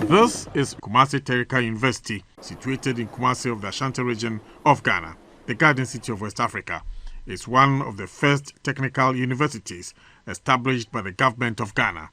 This is Kumasi Technical University, situated in Kumasi of the Ashanti region of Ghana, the Garden City of West Africa. It's one of the first technical universities established by the government of Ghana.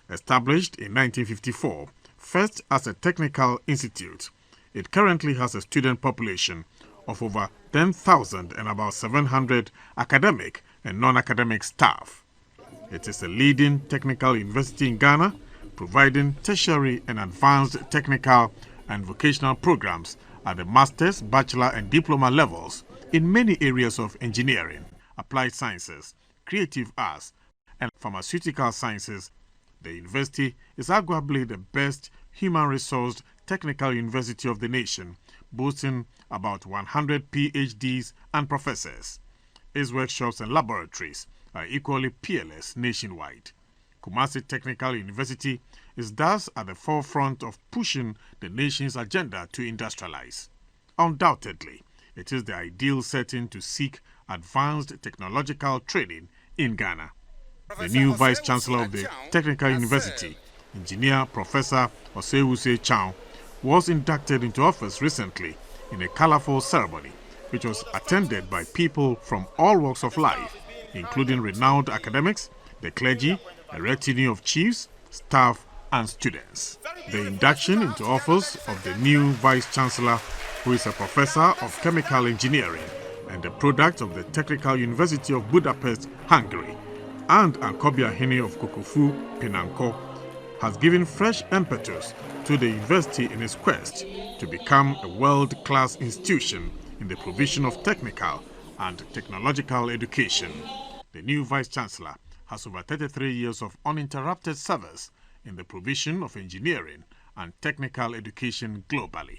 Established in 1954, first as a technical institute, it currently has a student population of over 10,000 and about 700 academic and non-academic staff. It is a leading technical university in Ghana, providing tertiary and advanced technical and vocational programs at the master's, bachelor and diploma levels in many areas of engineering, applied sciences, creative arts and pharmaceutical sciences. The university is arguably the best human-resourced technical university of the nation, boasting about 100 PhDs and professors. Its workshops and laboratories are equally peerless nationwide. Kumasi Technical University is thus at the forefront of pushing the nation's agenda to industrialize. Undoubtedly, it is the ideal setting to seek advanced technological training in Ghana. The new Vice-Chancellor of the Technical University, Engineer Professor Osewuse Chow, was inducted into office recently in a colorful ceremony which was attended by people from all walks of life, including renowned academics, the clergy, a retinue of chiefs, staff and students. The induction into office of the new Vice-Chancellor, who is a professor of chemical engineering and a product of the Technical University of Budapest, Hungary, and Ankobia Hene of Kokofu, Penanko, has given fresh impetus to the university in its quest to become a world-class institution in the provision of technical and technological education. The new Vice-Chancellor has over 33 years of uninterrupted service in the provision of engineering and technical education globally.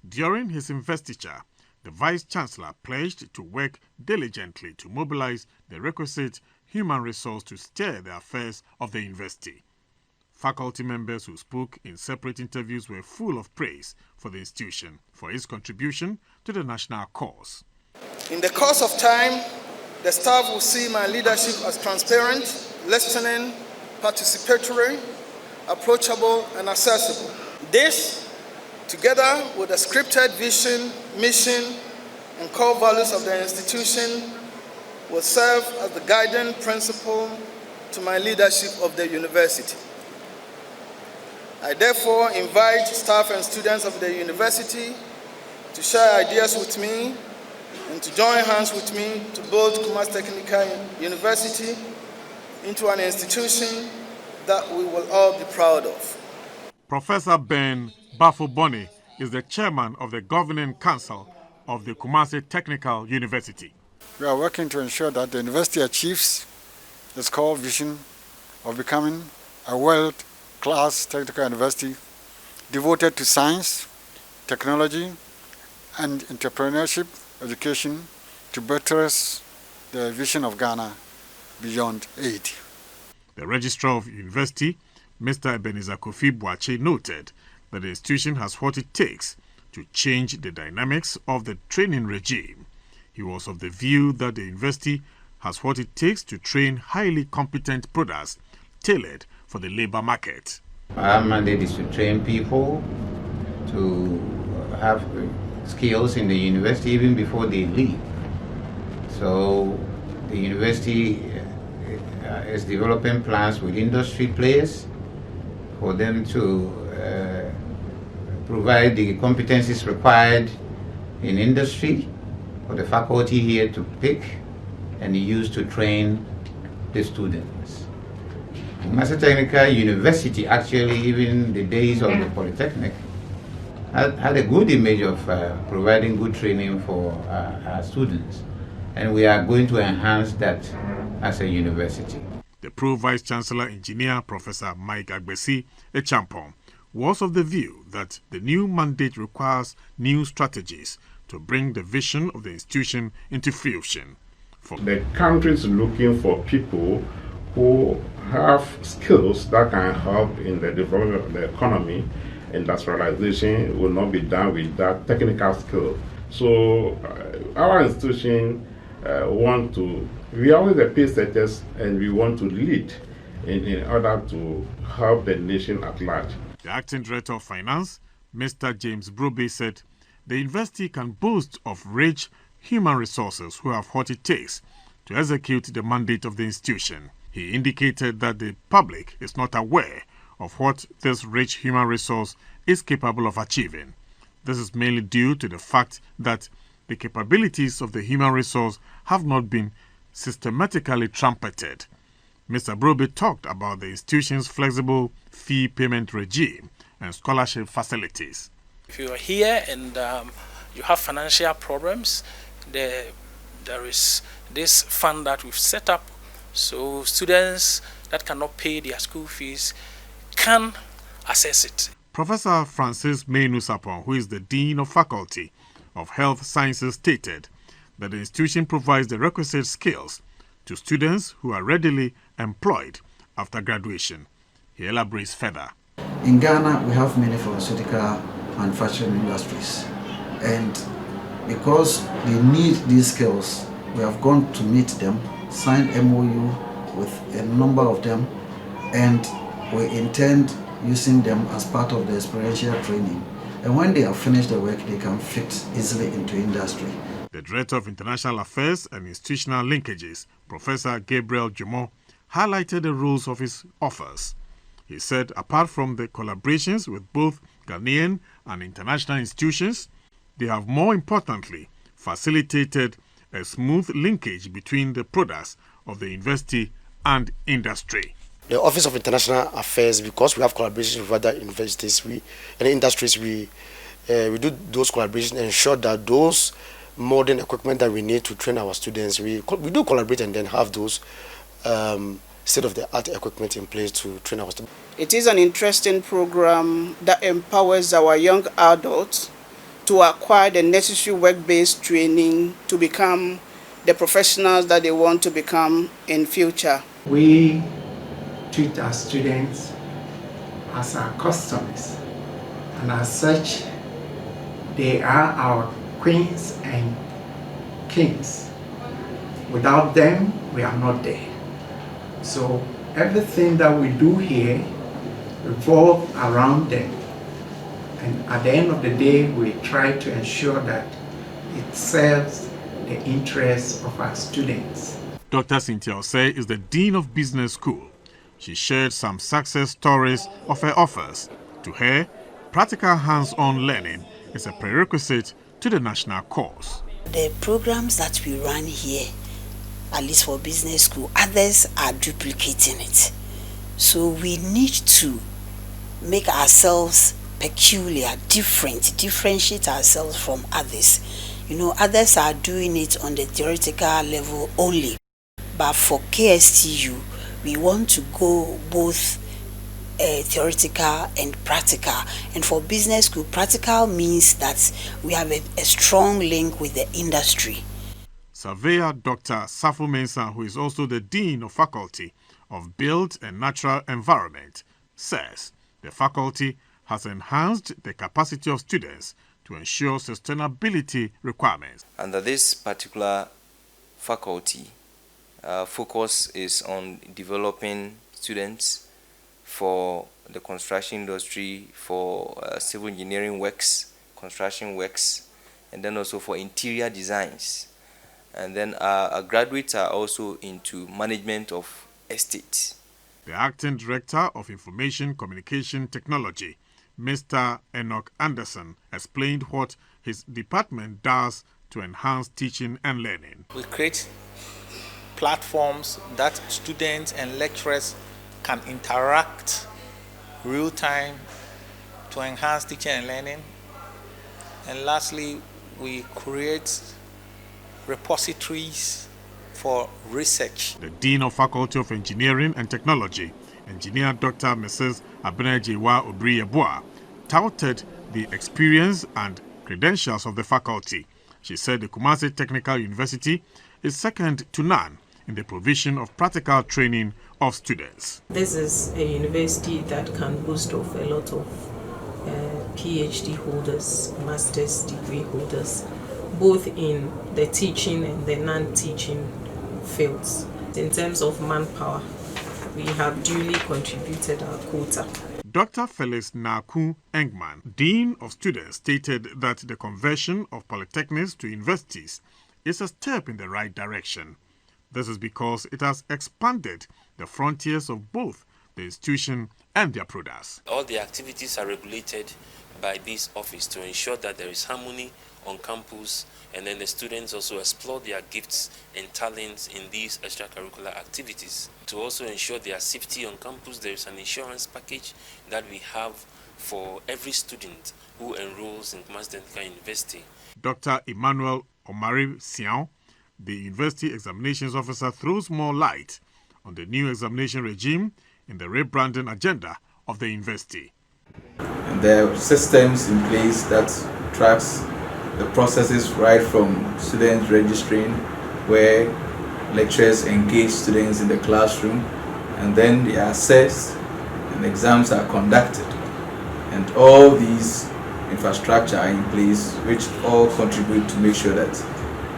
During his investiture, the Vice-Chancellor pledged to work diligently to mobilize the requisite human resource to steer the affairs of the university. Faculty members who spoke in separate interviews were full of praise for the institution for its contribution to the national cause. In the course of time, the staff will see my leadership as transparent, listening, participatory, approachable, and accessible. This, together with the scripted vision, mission, and core values of the institution, will serve as the guiding principle to my leadership of the university. I therefore invite staff and students of the university to share ideas with me and to join hands with me to build Kumasi Technical University into an institution that we will all be proud of. Professor Ben Bafo-Boni is the chairman of the governing council of the Kumasi Technical University. We are working to ensure that the university achieves its core vision of becoming a world-class technical university devoted to science, technology, and entrepreneurship education to buttress the vision of Ghana beyond aid. The Registrar of University, Mr. Ebenezer Kofi Boache, noted that the institution has what it takes to change the dynamics of the training regime. He was of the view that the university has what it takes to train highly competent products tailored for the labor market. Our mandate is to train people to have skills in the university even before they leave. So the university is developing plans with industry players for them to provide the competencies required in industry for the faculty here to pick and use to train the students. Kumasi Technical University, actually, even the days of the Polytechnic, had a good image of providing good training for our students, and we are going to enhance that as a university. The Pro-Vice-Chancellor Engineer Professor Mike Agbesi Echampong was of the view that the new mandate requires new strategies to bring the vision of the institution into fruition. The country is looking for people who have skills that can help in the development of the economy. Industrialization will not be done with that technical skill. So our institution we are always the pace setters and we want to lead in order to help the nation at large. The Acting Director of Finance, Mr. James Brobe, said the university can boast of rich human resources who have what it takes to execute the mandate of the institution. He indicated that the public is not aware of what this rich human resource is capable of achieving. This is mainly due to the fact that the capabilities of the human resource have not been systematically trumpeted. Mr. Brobe talked about the institution's flexible fee payment regime and scholarship facilities. If you are here and you have financial problems, there is this fund that we've set up so students that cannot pay their school fees can access it. Professor Francis Menu-Sapon, who is the Dean of Faculty of Health Sciences, stated that the institution provides the requisite skills to students who are readily employed after graduation. He elaborates further. In Ghana, we have many pharmaceutical manufacturing industries, and because they need these skills, we have gone to meet them, signed MOU with a number of them, and we intend using them as part of the experiential training. And when they have finished the work, they can fit easily into industry. The Director of International Affairs and Institutional Linkages, Professor Gabriel Jumo, highlighted the rules of his offers. He said apart from the collaborations with both Ghanaian and international institutions, they have more importantly facilitated a smooth linkage between the products of the university and industry. The Office of International Affairs, because we have collaborations with other universities and industries, we do those collaborations and ensure that those modern equipment that we need to train our students, we do collaborate and then have those state-of-the-art equipment in place to train our students. It is an interesting program that empowers our young adults to acquire the necessary work-based training to become the professionals that they want to become in future. We treat our students as our customers, and as such, they are our queens and kings. Without them, we are not there. So everything that we do here revolves around them. And at the end of the day, we try to ensure that it serves the interests of our students. Dr. Cynthia Osei is the Dean of Business School. She shared some success stories of her offers. To her, practical hands-on learning is a prerequisite to the national course. The programs that we run here, at least for business school, others are duplicating it. So we need to make ourselves peculiar, differentiate ourselves from others. You know, others are doing it on the theoretical level only. But for KsTU, we want to go both theoretical and practical. And for business school, practical means that we have a strong link with the industry. Surveyor Dr. Safo Mensah, who is also the Dean of Faculty of Built and Natural Environment, says the faculty has enhanced the capacity of students to ensure sustainability requirements. Under this particular faculty, focus is on developing students for the construction industry, for civil engineering works, construction works, and then also for interior designs. And then our graduates are also into management of estates. The Acting Director of Information Communication Technology, Mr. Enoch Anderson, explained what his department does to enhance teaching and learning. We create platforms that students and lecturers can interact real time to enhance teaching and learning. And lastly, we create repositories for research. The Dean of Faculty of Engineering and Technology, Engineer Dr. Mrs. Abenajewa Obriyeboa, touted the experience and credentials of the faculty. She said the Kumasi Technical University is second to none in the provision of practical training of students. This is a university that can boast of a lot of PhD holders, master's degree holders, both in the teaching and the non-teaching fields. In terms of manpower, we have duly contributed our quota. Dr. Felix Naku Engman, Dean of Students, stated that the conversion of polytechnics to universities is a step in the right direction. This is because it has expanded the frontiers of both the institution and their products. All the activities are regulated by this office to ensure that there is harmony on campus, and then the students also explore their gifts and talents in these extracurricular activities. To also ensure their safety on campus, there is an insurance package that we have for every student who enrolls in Kumasi Technical University. Dr. Emmanuel Omari Siao, the University Examinations Officer, throws more light on the new examination regime in the rebranding agenda of the university. There are systems in place that tracks the processes right from students registering, where lecturers engage students in the classroom, and then they are assessed and exams are conducted. And all these infrastructure are in place, which all contribute to make sure that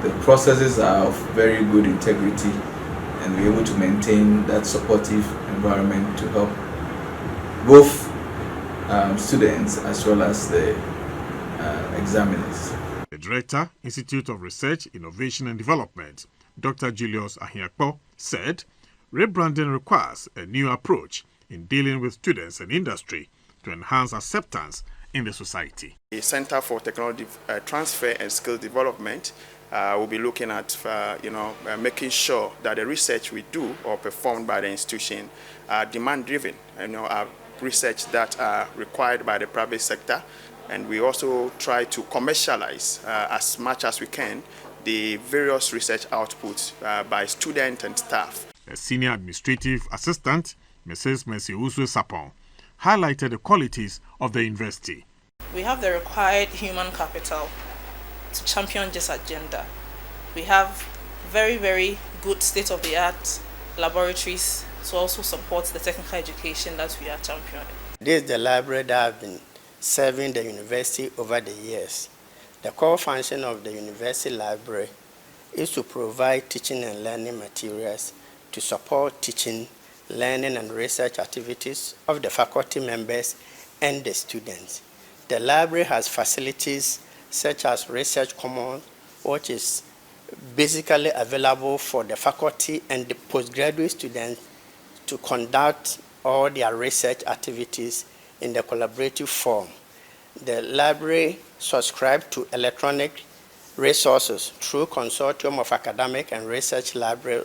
the processes are of very good integrity and we're able to maintain that supportive environment to help both students as well as the examiners. The Director, Institute of Research, Innovation and Development, Dr. Julius Ahiakpo, said rebranding requires a new approach in dealing with students and industry to enhance acceptance in the society. The Center for Technology Transfer and Skill Development will be looking at making sure that the research we do or performed by the institution are demand-driven, are research that are required by the private sector, and we also try to commercialize as much as we can the various research outputs by students and staff. A senior administrative assistant, Mrs. Mercy Uswe Sapon, highlighted the qualities of the university. We have the required human capital to champion this agenda. We have very, very good state-of-the-art laboratories to also support the technical education that we are championing. This is the library that has been serving the university over the years. The core function of the university library is to provide teaching and learning materials to support teaching, learning and research activities of the faculty members and the students. The library has facilities such as Research Commons, which is basically available for the faculty and the postgraduate students to conduct all their research activities in the collaborative form. The library subscribes to electronic resources through Consortium of Academic and Research Library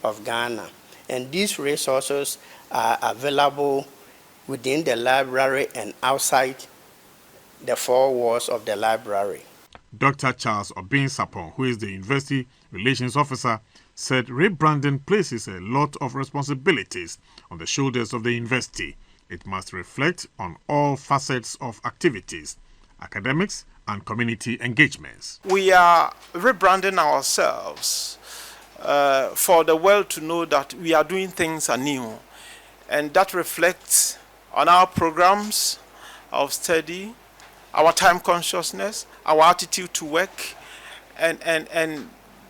of Ghana. And these resources are available within the library and outside the four walls of the library. Dr. Charles Obin Sapon, who is the University Relations Officer, said rebranding places a lot of responsibilities on the shoulders of the university. It must reflect on all facets of activities, academics and community engagements. We are rebranding ourselves for the world to know that we are doing things anew, and that reflects on our programs of study, our time consciousness, our attitude to work, and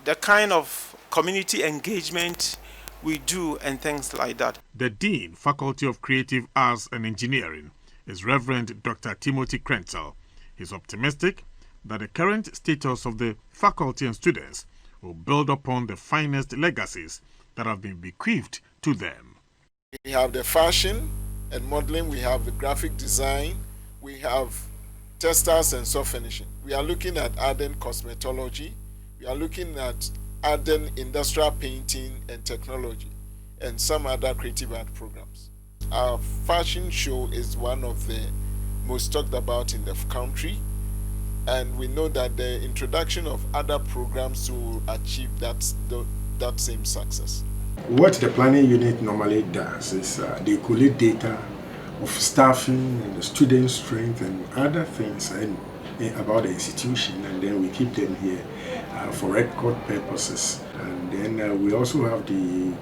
the kind of community engagement we do and things like that. The Dean, Faculty of Creative Arts and Engineering, is Reverend Dr. Timothy Krenzel. He's optimistic that the current status of the faculty and students will build upon the finest legacies that have been bequeathed to them. We have the fashion and modeling, we have the graphic design, we have textiles and soft finishing. We are looking at adding cosmetology, we are looking at adding industrial painting and technology, and some other creative art programs. Our fashion show is one of the most talked about in the country, and we know that the introduction of other programs will achieve that same success. What the planning unit normally does is they collect data of staffing and the student strength and other things about the institution, and then we keep them here for record purposes. And then we also have the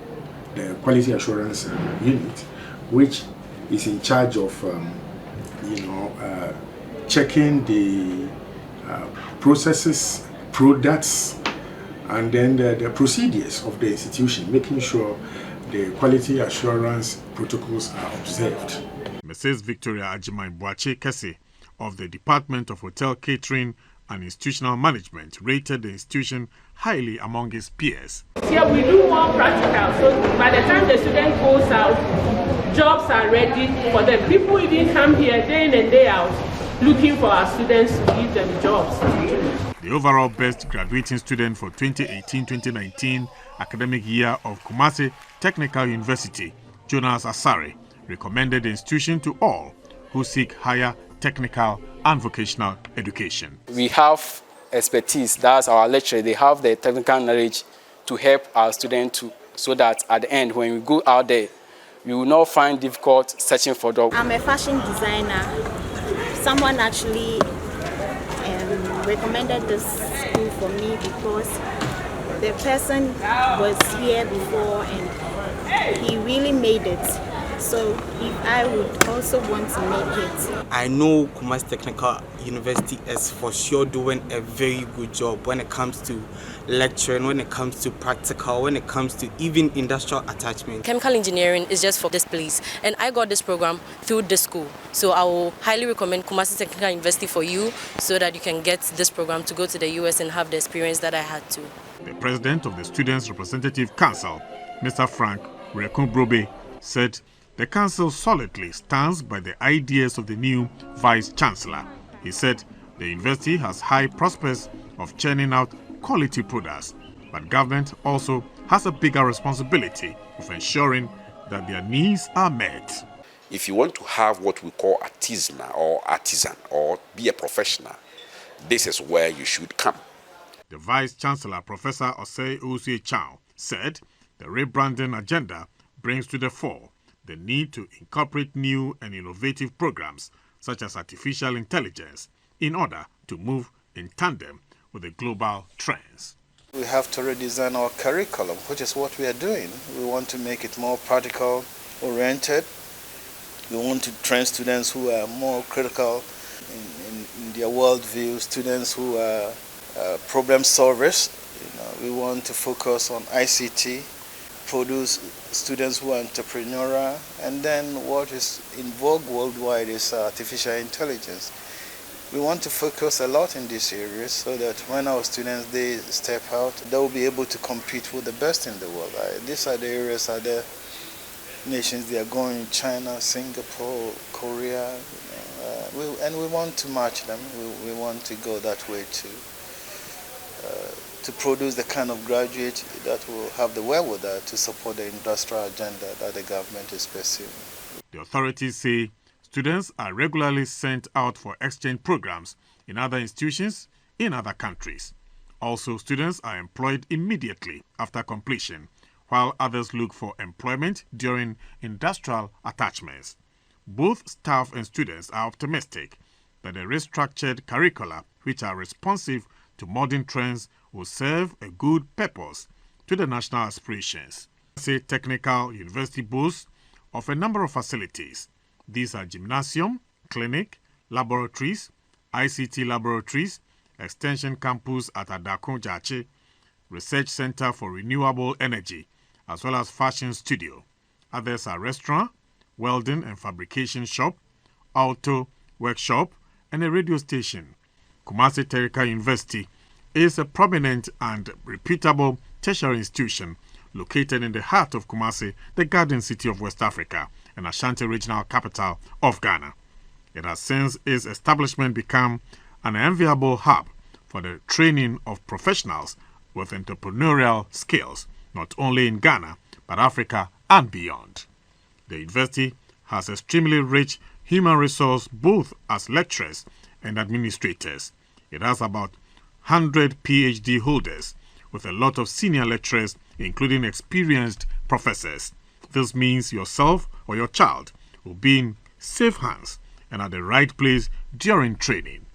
quality assurance unit, which is in charge of checking the processes, products, and then the procedures of the institution, making sure the quality assurance protocols are observed. Mrs. Victoria Ajimai-Boache Kese of the Department of Hotel Catering and Institutional Management rated the institution highly among his peers. Here we do more practical, so by the time the student goes out, jobs are ready for them. People even come here day in and day out looking for our students to give them jobs. The overall best graduating student for 2018-2019 academic year of Kumasi Technical University, Jonas Asare, recommended the institution to all who seek higher technical and vocational education. We have expertise, that's our lecturers, they have the technical knowledge to help our students so that at the end, when we go out there, we will not find difficult searching for jobs. I'm a fashion designer. Someone actually recommended this school for me because the person was here before and he really made it. So if I would also want to make it. I know Kumasi Technical University is for sure doing a very good job when it comes to lecturing, when it comes to practical, when it comes to even industrial attachment. Chemical engineering is just for this place, and I got this program through this school. So I will highly recommend Kumasi Technical University for you so that you can get this program to go to the US and have the experience that I had too. The president of the Students' Representative Council, Mr. Frank Rekunbrobe, said the council solidly stands by the ideas of the new vice-chancellor. He said the university has high prospects of churning out quality products, but government also has a bigger responsibility of ensuring that their needs are met. If you want to have what we call artisanal or artisan or be a professional, this is where you should come. The Vice-Chancellor, Professor Osei Osei Chow, said the rebranding agenda brings to the fore the need to incorporate new and innovative programs such as artificial intelligence in order to move in tandem with the global trends. We have to redesign our curriculum, which is what we are doing. We want to make it more practical oriented. We want to train students who are more critical in their worldview, students who are problem solvers. We want to focus on ICT, produce students who are entrepreneurial, and then what is in vogue worldwide is artificial intelligence. We want to focus a lot in these areas so that when our students they step out, they will be able to compete with the best in the world. These are the areas, are the nations they are going: China, Singapore, Korea, and we want to match them. We want to go that way to produce the kind of graduate that will have the wherewithal to support the industrial agenda that the government is pursuing. The authorities say students are regularly sent out for exchange programs in other institutions in other countries. Also, students are employed immediately after completion, while others look for employment during industrial attachments. Both staff and students are optimistic that the restructured curricula, which are responsive to modern trends, will serve a good purpose to the national aspirations. Kumasi Technical University boasts of a number of facilities. These are gymnasium, clinic, laboratories, ICT laboratories, extension campus at Adakun Jache, research center for renewable energy, as well as fashion studio. Others are restaurant, welding and fabrication shop, auto workshop, and a radio station. Kumasi Technical University is a prominent and reputable tertiary institution located in the heart of Kumasi, the garden city of West Africa and Ashanti regional capital of Ghana. It has since its establishment become an enviable hub for the training of professionals with entrepreneurial skills, not only in Ghana, but Africa and beyond. The university has extremely rich human resource both as lecturers and administrators. It has about 100 PhD holders with a lot of senior lecturers, including experienced professors. This means yourself or your child will be in safe hands and at the right place during training.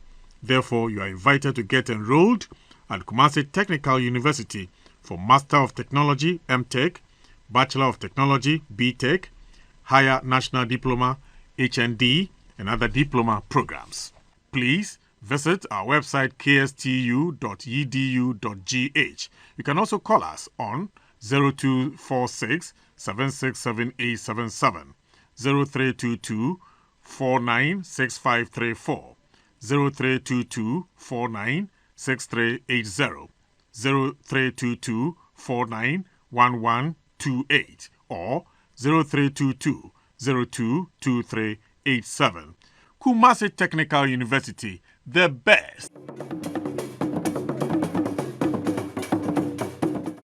Therefore, you are invited to get enrolled at Kumasi Technical University for Master of Technology, MTech, Bachelor of Technology, BTech, Higher National Diploma, HND, and other diploma programs. Please visit our website kstu.edu.gh. You can also call us on 0246 767877, 0322 496534, 0322 496380, 0322 491128, or 0322 022387. Kumasi Technical University, the best.